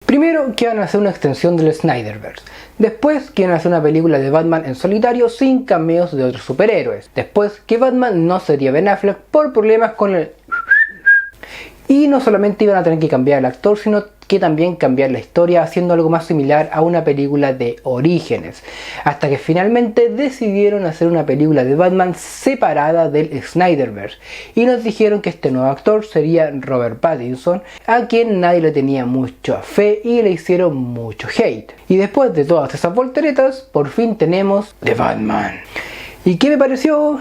Primero que iban a hacer una extensión del Snyderverse. Después que iban a hacer una película de Batman en solitario sin cameos de otros superhéroes. Después que Batman no sería Ben Affleck por problemas con el... Y no solamente iban a tener que cambiar el actor, sino que también cambiar la historia haciendo algo más similar a una película de Orígenes. Hasta que finalmente decidieron hacer una película de Batman separada del Snyderverse. Y nos dijeron que este nuevo actor sería Robert Pattinson, a quien nadie le tenía mucha fe y le hicieron mucho hate. Y después de todas esas volteretas, por fin tenemos The Batman. ¿Y qué me pareció?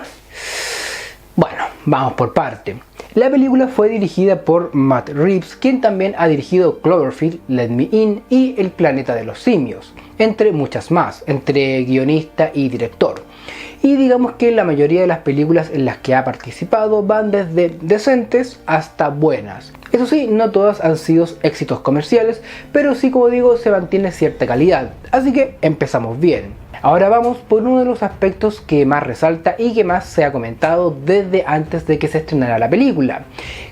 Bueno, vamos por parte. La película fue dirigida por Matt Reeves, quien también ha dirigido Cloverfield, Let Me In y El Planeta de los Simios, entre muchas más, entre guionista y director. Y digamos que la mayoría de las películas en las que ha participado van desde decentes hasta buenas. Eso sí, no todas han sido éxitos comerciales, pero sí, como digo, se mantiene cierta calidad. Así que empezamos bien. Ahora vamos por uno de los aspectos que más resalta y que más se ha comentado desde antes de que se estrenara la película,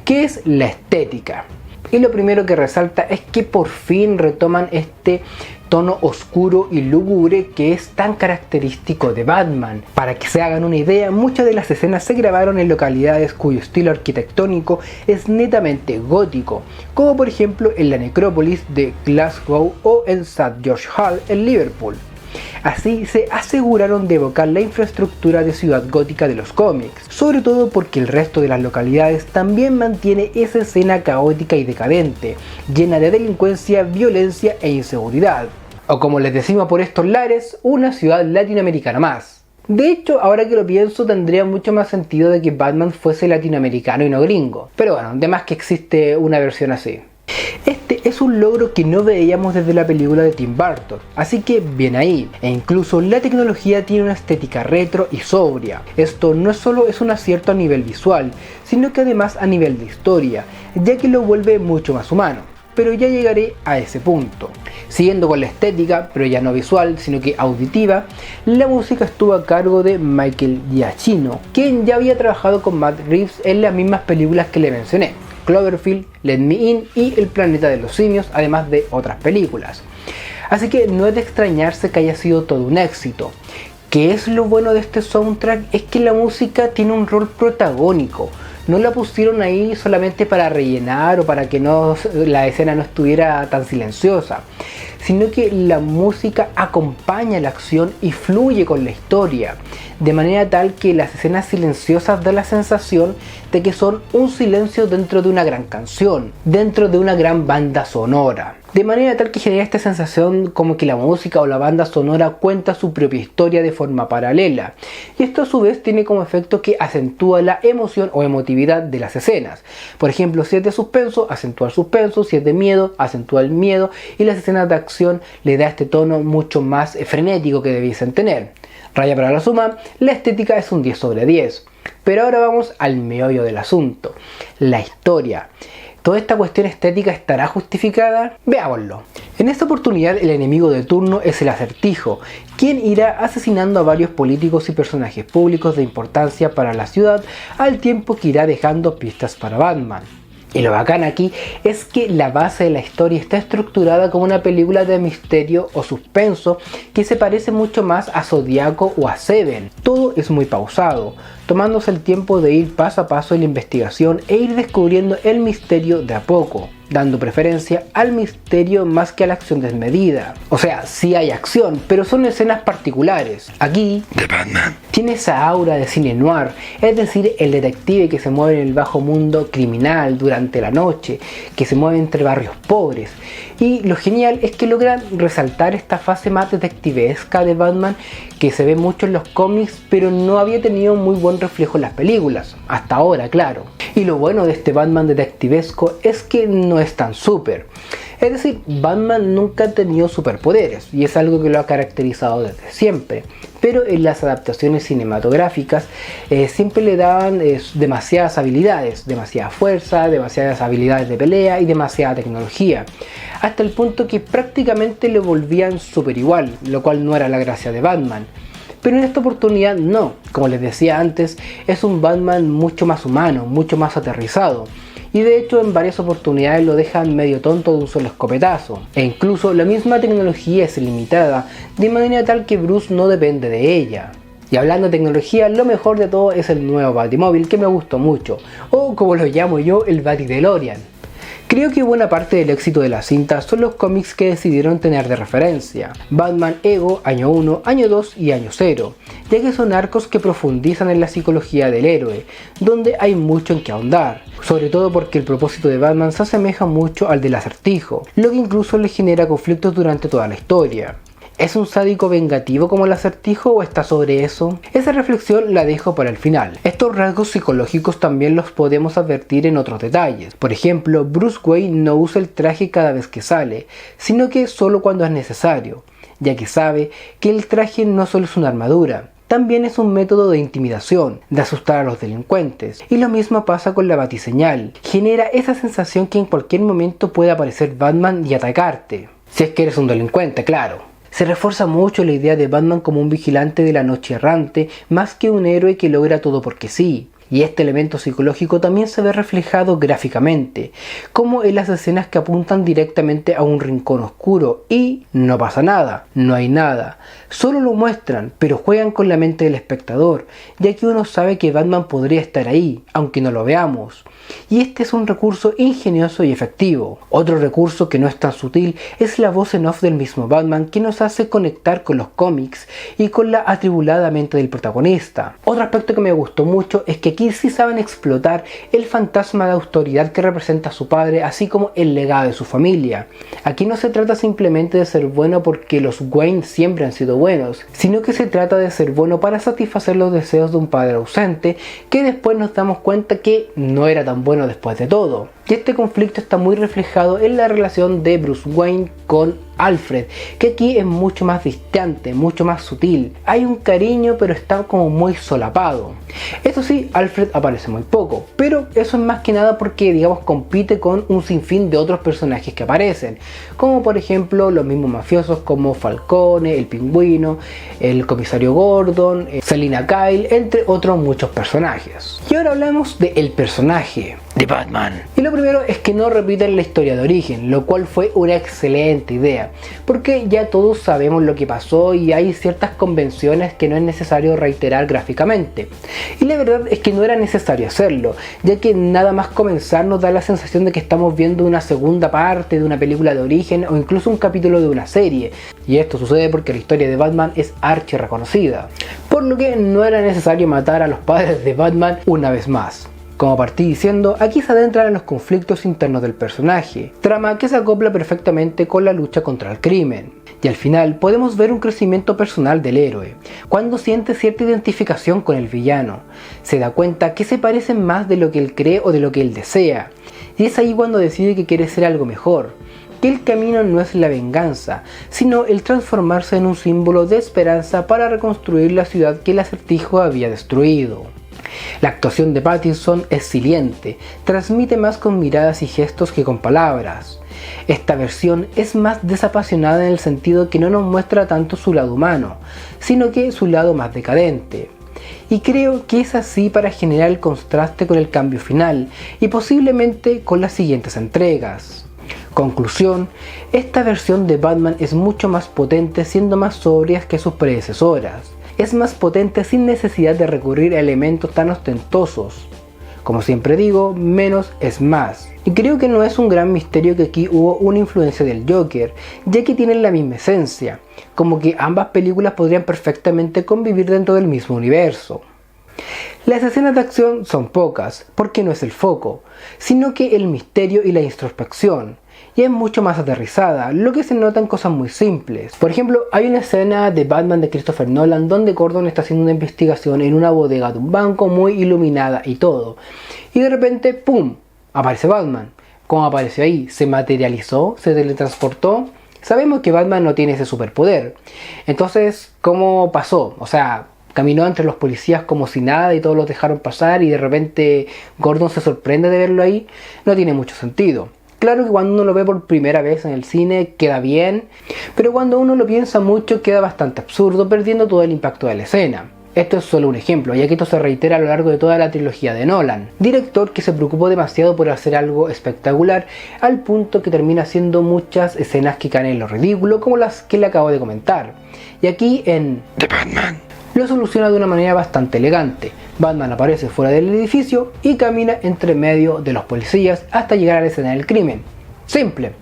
que es la estética. Y lo primero que resalta es que por fin retoman este tono oscuro y lúgubre que es tan característico de Batman. Para que se hagan una idea, muchas de las escenas se grabaron en localidades cuyo estilo arquitectónico es netamente gótico, como por ejemplo en la necrópolis de Glasgow o en St. George Hall en Liverpool. Así se aseguraron de evocar la infraestructura de ciudad gótica de los cómics, sobre todo porque el resto de las localidades también mantiene esa escena caótica y decadente, llena de delincuencia, violencia e inseguridad. O como les decimos por estos lares, una ciudad latinoamericana más. De hecho, ahora que lo pienso, tendría mucho más sentido de que Batman fuese latinoamericano y no gringo. Pero bueno, de más que existe una versión así. Este es un logro que no veíamos desde la película de Tim Burton, así que bien ahí. E incluso la tecnología tiene una estética retro y sobria. Esto no solo es un acierto a nivel visual, sino que además a nivel de historia, ya que lo vuelve mucho más humano. Pero ya llegaré a ese punto. Siguiendo con la estética, pero ya no visual, sino que auditiva, la música estuvo a cargo de Michael Giacchino, quien ya había trabajado con Matt Reeves en las mismas películas que le mencioné. Cloverfield, Let Me In y El Planeta de los Simios, además de otras películas. Así que no es de extrañarse que haya sido todo un éxito. ¿Qué es lo bueno de este soundtrack? Es que la música tiene un rol protagónico. No la pusieron ahí solamente para rellenar o para que la escena no estuviera tan silenciosa, sino que la música acompaña la acción y fluye con la historia, de manera tal que las escenas silenciosas dan la sensación de que son un silencio dentro de una gran canción, dentro de una gran banda sonora. De manera tal que genera esta sensación como que la música o la banda sonora cuenta su propia historia de forma paralela. Y esto a su vez tiene como efecto que acentúa la emoción o emotividad de las escenas. Por ejemplo, si es de suspenso, acentúa el suspenso, si es de miedo, acentúa el miedo, y las escenas de acción le da este tono mucho más frenético que debiesen tener. Raya para la suma, la estética es un 10 sobre 10. Pero ahora vamos al meollo del asunto, la historia. ¿Toda esta cuestión estética estará justificada? Veámoslo. En esta oportunidad el enemigo de turno es el Acertijo, quien irá asesinando a varios políticos y personajes públicos de importancia para la ciudad, al tiempo que irá dejando pistas para Batman. Y lo bacán aquí es que la base de la historia está estructurada como una película de misterio o suspenso que se parece mucho más a Zodiaco o a Seven. Todo es muy pausado, tomándose el tiempo de ir paso a paso en la investigación e ir descubriendo el misterio de a poco, dando preferencia al misterio más que a la acción desmedida. O sea, sí hay acción, pero son escenas particulares. Aquí, The Batman tiene esa aura de cine noir, es decir, el detective que se mueve en el bajo mundo criminal durante la noche, que se mueve entre barrios pobres. Y lo genial es que logran resaltar esta fase más detectivesca de Batman que se ve mucho en los cómics, pero no había tenido muy buen reflejo en las películas, hasta ahora, claro. Y lo bueno de este Batman detectivesco es que no es tan súper. Es decir, Batman nunca ha tenido superpoderes y es algo que lo ha caracterizado desde siempre. Pero en las adaptaciones cinematográficas siempre le daban demasiadas habilidades, demasiada fuerza, demasiadas habilidades de pelea y demasiada tecnología. Hasta el punto que prácticamente lo volvían super igual, lo cual no era la gracia de Batman. Pero en esta oportunidad no, como les decía antes, es un Batman mucho más humano, mucho más aterrizado. y de hecho en varias oportunidades lo dejan medio tonto de un solo escopetazo, e incluso la misma tecnología es limitada, de manera tal que Bruce no depende de ella. Y hablando de tecnología, lo mejor de todo es el nuevo Batimóvil, que me gustó mucho, o como lo llamo yo, el Batidelorian. Creo que buena parte del éxito de la cinta son los cómics que decidieron tener de referencia: Batman Ego, Año 1, Año 2 y Año 0, ya que son arcos que profundizan en la psicología del héroe, donde hay mucho en que ahondar, sobre todo porque el propósito de Batman se asemeja mucho al del Acertijo, lo que incluso le genera conflictos durante toda la historia. ¿Es un sádico vengativo como el Acertijo o está sobre eso? Esa reflexión la dejo para el final. Estos rasgos psicológicos también los podemos advertir en otros detalles. Por ejemplo, Bruce Wayne no usa el traje cada vez que sale, sino que solo cuando es necesario, ya que sabe que el traje no solo es una armadura, también es un método de intimidación, de asustar a los delincuentes. Y lo mismo pasa con la batiseñal. Genera esa sensación que en cualquier momento puede aparecer Batman y atacarte. Si es que eres un delincuente, claro. Se refuerza mucho la idea de Batman como un vigilante de la noche errante, más que un héroe que logra todo porque sí. Y este elemento psicológico también se ve reflejado gráficamente, como en las escenas que apuntan directamente a un rincón oscuro y no pasa nada, no hay nada. Solo lo muestran, pero juegan con la mente del espectador, ya que uno sabe que Batman podría estar ahí, aunque no lo veamos. Y este es un recurso ingenioso y efectivo. Otro recurso que no es tan sutil es la voz en off del mismo Batman, que nos hace conectar con los cómics y con la atribulada mente del protagonista. Otro aspecto que me gustó mucho es que aquí sí saben explotar el fantasma de autoridad que representa a su padre, así como el legado de su familia. Aquí no se trata simplemente de ser bueno porque los Wayne siempre han sido buenos, sino que se trata de ser bueno para satisfacer los deseos de un padre ausente, que después nos damos cuenta que no era tan bueno después de todo. Y este conflicto está muy reflejado en la relación de Bruce Wayne con Alfred, que aquí es mucho más distante, mucho más sutil. Hay un cariño, pero está como muy solapado. Eso sí, Alfred aparece muy poco, pero eso es más que nada porque, digamos, compite con un sinfín de otros personajes que aparecen, como por ejemplo los mismos mafiosos como Falcone, el Pingüino, el Comisario Gordon, Selina Kyle, entre otros muchos personajes. Y ahora hablamos del personaje de Batman. Y lo primero es que no repiten la historia de origen, lo cual fue una excelente idea, porque ya todos sabemos lo que pasó y hay ciertas convenciones que no es necesario reiterar gráficamente. Y la verdad es que no era necesario hacerlo, ya que nada más comenzar nos da la sensación de que estamos viendo una segunda parte de una película de origen o incluso un capítulo de una serie. Y esto sucede porque la historia de Batman es archi reconocida, por lo que no era necesario matar a los padres de Batman una vez más. Como partí diciendo, aquí se adentran en los conflictos internos del personaje, trama que se acopla perfectamente con la lucha contra el crimen. Y al final podemos ver un crecimiento personal del héroe, cuando siente cierta identificación con el villano, se da cuenta que se parecen más de lo que él cree o de lo que él desea, y es ahí cuando decide que quiere ser algo mejor, que el camino no es la venganza, sino el transformarse en un símbolo de esperanza para reconstruir la ciudad que el Acertijo había destruido. La actuación de Pattinson es siliente, transmite más con miradas y gestos que con palabras. Esta versión es más desapasionada en el sentido que no nos muestra tanto su lado humano, sino que su lado más decadente. Y creo que es así para generar el contraste con el cambio final y posiblemente con las siguientes entregas. Conclusión, esta versión de Batman es mucho más potente siendo más sobria que sus predecesoras. Es más potente sin necesidad de recurrir a elementos tan ostentosos. Como siempre digo, menos es más. Y creo que no es un gran misterio que aquí hubo una influencia del Joker, ya que tienen la misma esencia, como que ambas películas podrían perfectamente convivir dentro del mismo universo. Las escenas de acción son pocas, porque no es el foco, sino que el misterio y la introspección. Y es mucho más aterrizada, lo que se nota en cosas muy simples. Por ejemplo, hay una escena de Batman de Christopher Nolan donde Gordon está haciendo una investigación en una bodega de un banco muy iluminada y todo. Y de repente, ¡pum!, aparece Batman. ¿Cómo apareció ahí? ¿Se materializó? ¿Se teletransportó? Sabemos que Batman no tiene ese superpoder. Entonces, ¿cómo pasó? O sea, caminó entre los policías como si nada y todos los dejaron pasar y de repente Gordon se sorprende de verlo ahí. No tiene mucho sentido. Claro que cuando uno lo ve por primera vez en el cine queda bien, pero cuando uno lo piensa mucho queda bastante absurdo, perdiendo todo el impacto de la escena. Esto es solo un ejemplo, ya que esto se reitera a lo largo de toda la trilogía de Nolan, director que se preocupó demasiado por hacer algo espectacular, al punto que termina haciendo muchas escenas que caen en lo ridículo, como las que le acabo de comentar. Y aquí en The Batman lo soluciona de una manera bastante elegante. Batman aparece fuera del edificio y camina entre medio de los policías hasta llegar a la escena del crimen. Simple.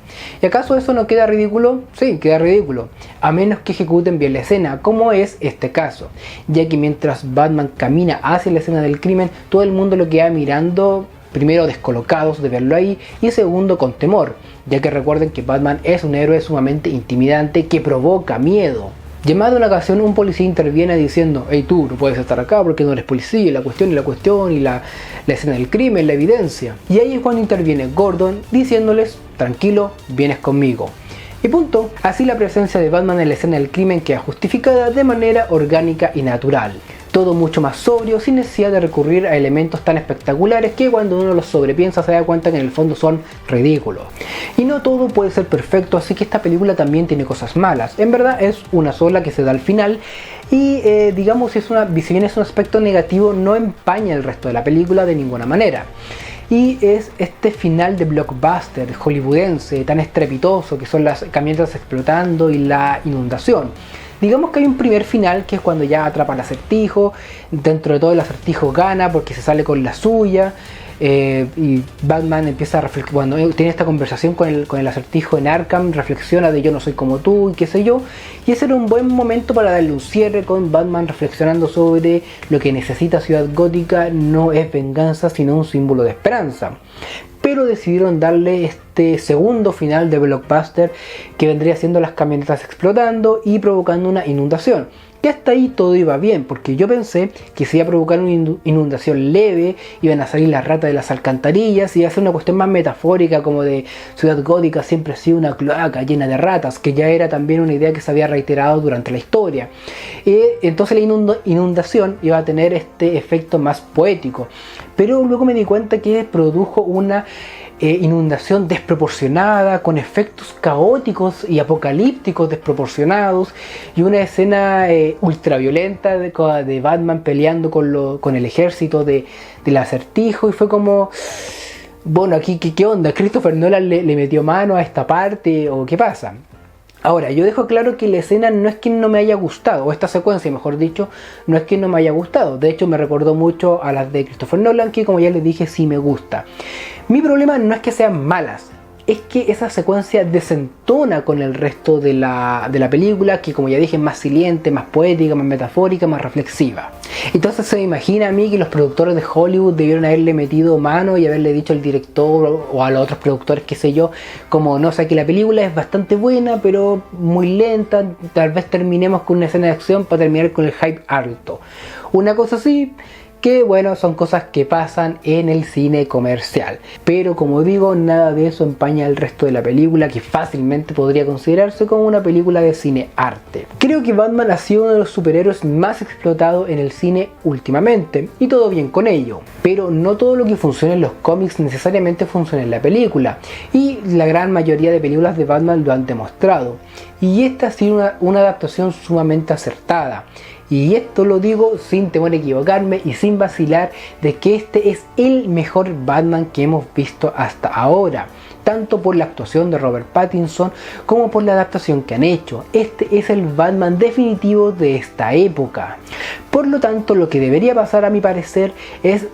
¿Y acaso eso no queda ridículo? Sí, queda ridículo, a menos que ejecuten bien la escena, como es este caso, ya que mientras Batman camina hacia la escena del crimen, todo el mundo lo queda mirando, primero descolocados de verlo ahí, y segundo con temor, ya que recuerden que Batman es un héroe sumamente intimidante que provoca miedo. Llamada a una ocasión, un policía interviene diciendo: hey, tú no puedes estar acá porque no eres policía, la cuestión y la escena del crimen, la evidencia. Y ahí es cuando interviene Gordon diciéndoles: tranquilo, vienes conmigo. Y punto. Así la presencia de Batman en la escena del crimen queda justificada de manera orgánica y natural. Todo mucho más sobrio, sin necesidad de recurrir a elementos tan espectaculares que cuando uno los sobrepiensa se da cuenta que en el fondo son ridículos. Y no todo puede ser perfecto, así que esta película también tiene cosas malas. En verdad es una sola que se da al final y digamos, si bien es un aspecto negativo, no empaña el resto de la película de ninguna manera. Y es este final de blockbuster hollywoodense tan estrepitoso que son las camionetas explotando y la inundación. Digamos que hay un primer final que es cuando ya atrapa al acertijo, dentro de todo el acertijo gana porque se sale con la suya, y Batman empieza a reflexionar, cuando tiene esta conversación con el acertijo en Arkham, reflexiona de yo no soy como tú y qué sé yo, y ese era un buen momento para darle un cierre con Batman reflexionando sobre lo que necesita Ciudad Gótica no es venganza sino un símbolo de esperanza. Pero decidieron darle este segundo final de blockbuster que vendría siendo las camionetas explotando y provocando una inundación. Que hasta ahí todo iba bien, porque yo pensé que se iba a provocar una inundación leve, iban a salir las ratas de las alcantarillas y iba a ser una cuestión más metafórica, como de Ciudad Gótica siempre ha sido una cloaca llena de ratas, que ya era también una idea que se había reiterado durante la historia. Entonces la inundación iba a tener este efecto más poético, pero luego me di cuenta que produjo una inundación desproporcionada, con efectos caóticos y apocalípticos desproporcionados, y una escena ultraviolenta de Batman peleando con el ejército del acertijo, y fue como, bueno, aquí ¿qué onda? ¿Christopher Nolan le metió mano a esta parte o qué pasa? Ahora, yo dejo claro que la escena no es que no me haya gustado, o esta secuencia, mejor dicho, no es que no me haya gustado. De hecho, me recordó mucho a las de Christopher Nolan, que como ya les dije, sí me gusta. Mi problema no es que sean malas, es que esa secuencia desentona con el resto de la película, que como ya dije es más siliente, más poética, más metafórica, más reflexiva. Entonces se me imagina a mí que los productores de Hollywood debieron haberle metido mano y haberle dicho al director o a los otros productores, qué sé yo, como no sé, que la película es bastante buena pero muy lenta, tal vez terminemos con una escena de acción para terminar con el hype alto. Una cosa así, que bueno, son cosas que pasan en el cine comercial, pero como digo, nada de eso empaña el resto de la película, que fácilmente podría considerarse como una película de cine arte. Creo que Batman ha sido uno de los superhéroes más explotados en el cine últimamente, y todo bien con ello, pero no todo lo que funciona en los cómics necesariamente funciona en la película, y la gran mayoría de películas de Batman lo han demostrado, y esta ha sido una adaptación sumamente acertada. Y esto lo digo sin temor a equivocarme y sin vacilar de que este es el mejor Batman que hemos visto hasta ahora, tanto por la actuación de Robert Pattinson como por la adaptación que han hecho. Este es el Batman definitivo de esta época. Por lo tanto, lo que debería pasar a mi parecer es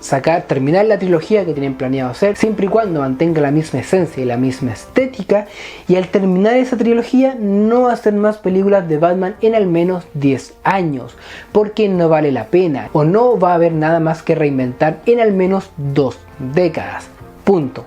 terminar la trilogía que tienen planeado hacer, siempre y cuando mantenga la misma esencia y la misma estética, y al terminar esa trilogía no hacer más películas de Batman en al menos 10 años, porque no vale la pena, o no va a haber nada más que reinventar en al menos 2 décadas. Punto.